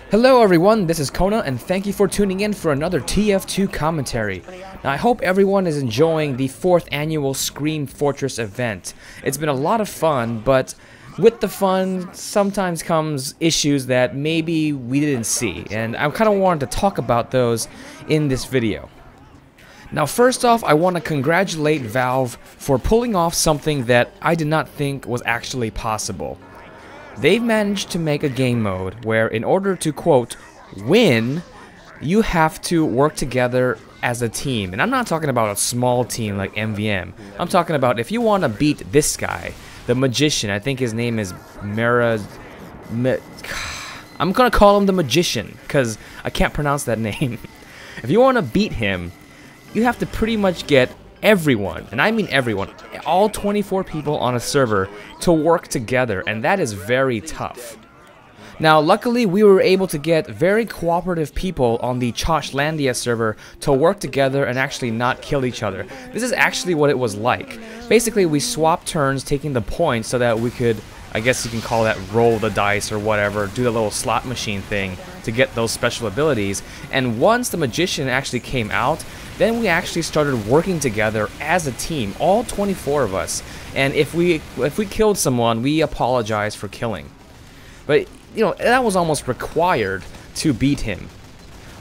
Hello everyone, this is Kona, and thank you for tuning in for another TF2 commentary. Now I hope everyone is enjoying the 4th annual Scream Fortress event. It's been a lot of fun, but with the fun sometimes comes issues that maybe we didn't see, and I kind of wanted to talk about those in this video. Now first off, I want to congratulate Valve for pulling off something that I did not think was actually possible. They've managed to make a game mode where in order to, quote, win, you have to work together as a team. And I'm not talking about a small team like MVM. I'm talking about if you want to beat this guy, the Magician. I think his name is I'm going to call him the Magician because I can't pronounce that name. If you want to beat him, you have to pretty much get everyone, and I mean everyone, all 24 people on a server to work together, and that is very tough. Now luckily we were able to get very cooperative people on the Choshlandia server to work together and actually not kill each other. This is actually what it was like. Basically we swapped turns taking the points so that we could, I guess you can call that roll the dice or whatever, do the little slot machine thing to get those special abilities. And once the Magician actually came out, then we actually started working together as a team, all 24 of us. And if we killed someone, we apologized for killing. But you know, that was almost required to beat him.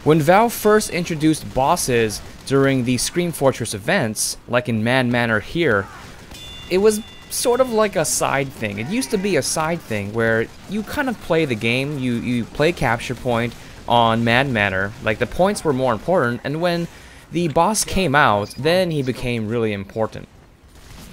When Valve first introduced bosses during the Scream Fortress events, like in Mad Manor here, it was sort of like a side thing. It used to be a side thing where you kind of play the game, you play Capture Point on Mad Manor, like the points were more important, and when the boss came out, then he became really important.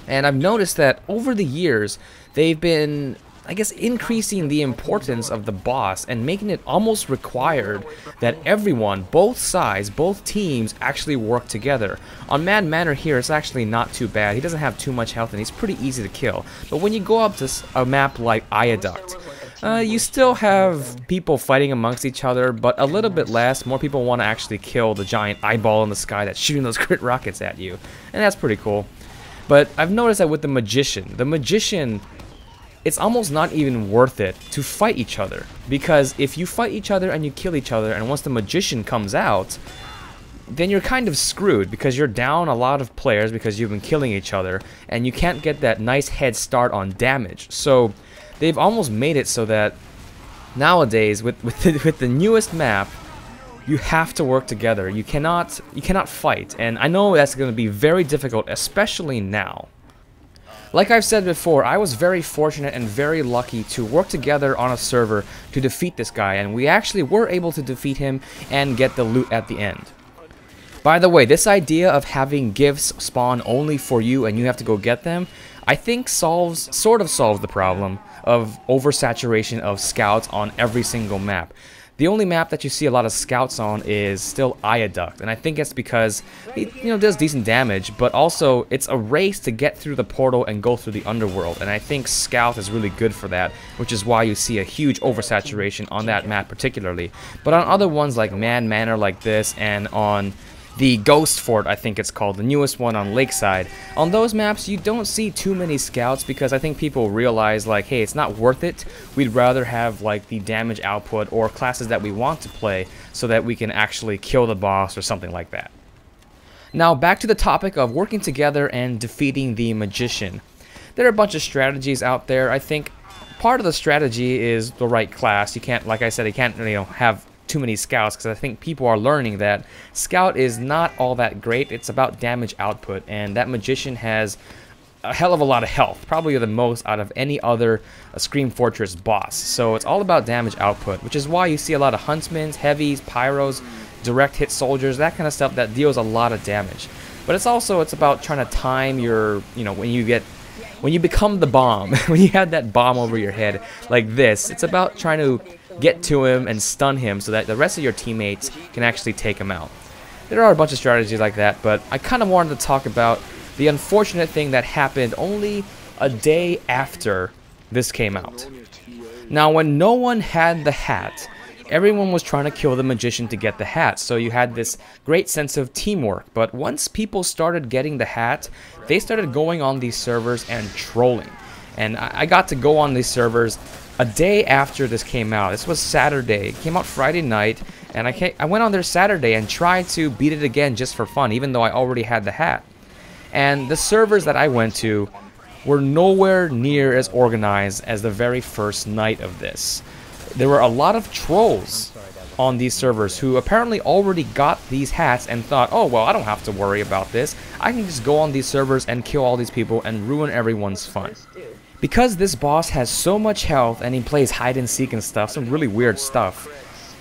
And I've noticed that over the years, they've been, I guess, increasing the importance of the boss and making it almost required that everyone, both sides, both teams, actually work together. On Mad Manor here, it's actually not too bad. He doesn't have too much health and he's pretty easy to kill. But when you go up to a map like Iaduct, you still have people fighting amongst each other, but a little bit less. More people want to actually kill the giant eyeball in the sky that's shooting those crit rockets at you. And that's pretty cool. But I've noticed that with the Magician, it's almost not even worth it to fight each other. Because if you fight each other and you kill each other, and once the Magician comes out, then you're kind of screwed because you're down a lot of players because you've been killing each other, and you can't get that nice head start on damage. So they've almost made it so that nowadays, with the newest map, you have to work together. You cannot fight, and I know that's going to be very difficult, especially now. Like I've said before, I was very fortunate and very lucky to work together on a server to defeat this guy, and we actually were able to defeat him and get the loot at the end. By the way, this idea of having gifts spawn only for you and you have to go get them, I think sort of solves the problem of oversaturation of scouts on every single map. The only map that you see a lot of scouts on is still Iaduct, and I think it's because it, does decent damage, but also it's a race to get through the portal and go through the underworld, and I think scout is really good for that, which is why you see a huge oversaturation on that map particularly. But on other ones like Mad Manor like this, and on the Ghost Fort, I think it's called, the newest one on Lakeside. On those maps, you don't see too many scouts because I think people realize, like, hey, it's not worth it. We'd rather have, like, the damage output or classes that we want to play so that we can actually kill the boss or something like that. Now, back to the topic of working together and defeating the Magician. There are a bunch of strategies out there. I think part of the strategy is the right class. You can't, like I said, you can't, have too many scouts, because I think people are learning that scout is not all that great. It's about damage output, and that Magician has a hell of a lot of health, probably the most out of any other Scream Fortress boss. So it's all about damage output, which is why you see a lot of huntsmen, heavies, pyros, direct hit soldiers, that kind of stuff that deals a lot of damage. But it's about trying to time your, when you become the bomb, when you have that bomb over your head like this, it's about trying to get to him and stun him so that the rest of your teammates can actually take him out. There are a bunch of strategies like that, but I kind of wanted to talk about the unfortunate thing that happened only a day after this came out. Now, when no one had the hat, everyone was trying to kill the Magician to get the hat, so you had this great sense of teamwork. But once people started getting the hat, they started going on these servers and trolling. And I got to go on these servers a day after this came out. This was Saturday. It came out Friday night, and I went on there Saturday and tried to beat it again just for fun, even though I already had the hat. And the servers that I went to were nowhere near as organized as the very first night of this. There were a lot of trolls on these servers who apparently already got these hats and thought, oh well, I don't have to worry about this. I can just go on these servers and kill all these people and ruin everyone's fun. Because this boss has so much health and he plays hide and seek and stuff, some really weird stuff,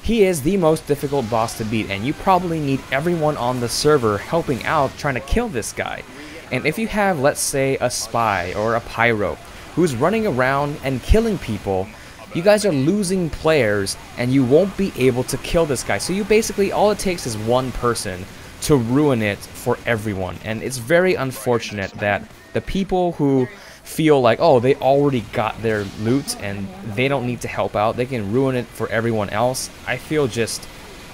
he is the most difficult boss to beat, and you probably need everyone on the server helping out trying to kill this guy. And if you have, let's say, a spy or a pyro who's running around and killing people, you guys are losing players and you won't be able to kill this guy. So you basically, all it takes is one person to ruin it for everyone. And it's very unfortunate that the people who feel like, oh, they already got their loot and they don't need to help out, they can ruin it for everyone else. I feel just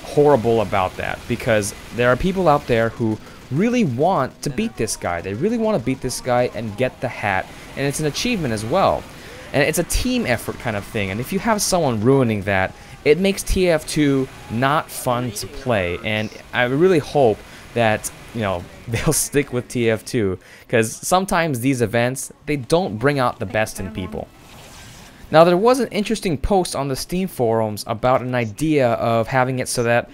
horrible about that, because there are people out there who really want to beat this guy. They really want to beat this guy and get the hat, and it's an achievement as well. And it's a team effort kind of thing, and if you have someone ruining that, it makes TF2 not fun to play. And I really hope that, you know, they'll stick with TF2, because sometimes these events, they don't bring out the best in people. Now, there was an interesting post on the Steam forums about an idea of having it so that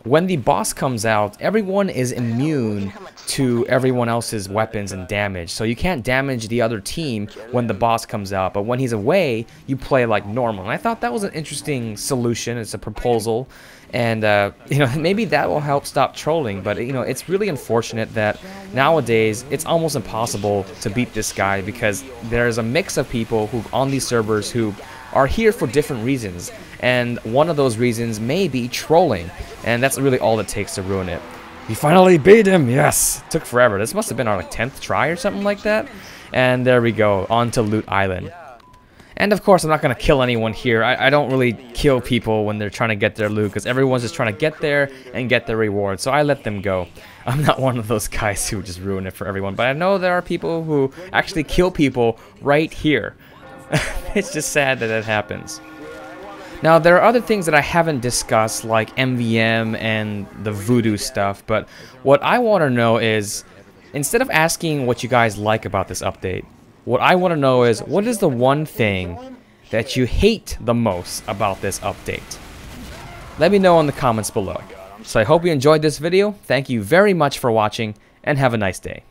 when the boss comes out, everyone is immune to everyone else's weapons and damage. So you can't damage the other team when the boss comes out, but when he's away, you play like normal. And I thought that was an interesting solution. It's a proposal, and you know, maybe that will help stop trolling. But you know, it's really unfortunate that nowadays it's almost impossible to beat this guy, because there's a mix of people who on these servers who are here for different reasons, and one of those reasons may be trolling, and that's really all it takes to ruin it. You finally beat him, yes! Took forever. This must have been our like 10th try or something like that. And there we go, on to Loot Island. And of course, I'm not going to kill anyone here. I don't really kill people when they're trying to get their loot, because everyone's just trying to get there and get their reward, so I let them go. I'm not one of those guys who just ruin it for everyone, but I know there are people who actually kill people right here. It's just sad that that happens. Now, there are other things that I haven't discussed, like MVM and the voodoo stuff, but what I want to know is, instead of asking what you guys like about this update, what I want to know is, what is the one thing that you hate the most about this update? Let me know in the comments below. So I hope you enjoyed this video. Thank you very much for watching, and have a nice day.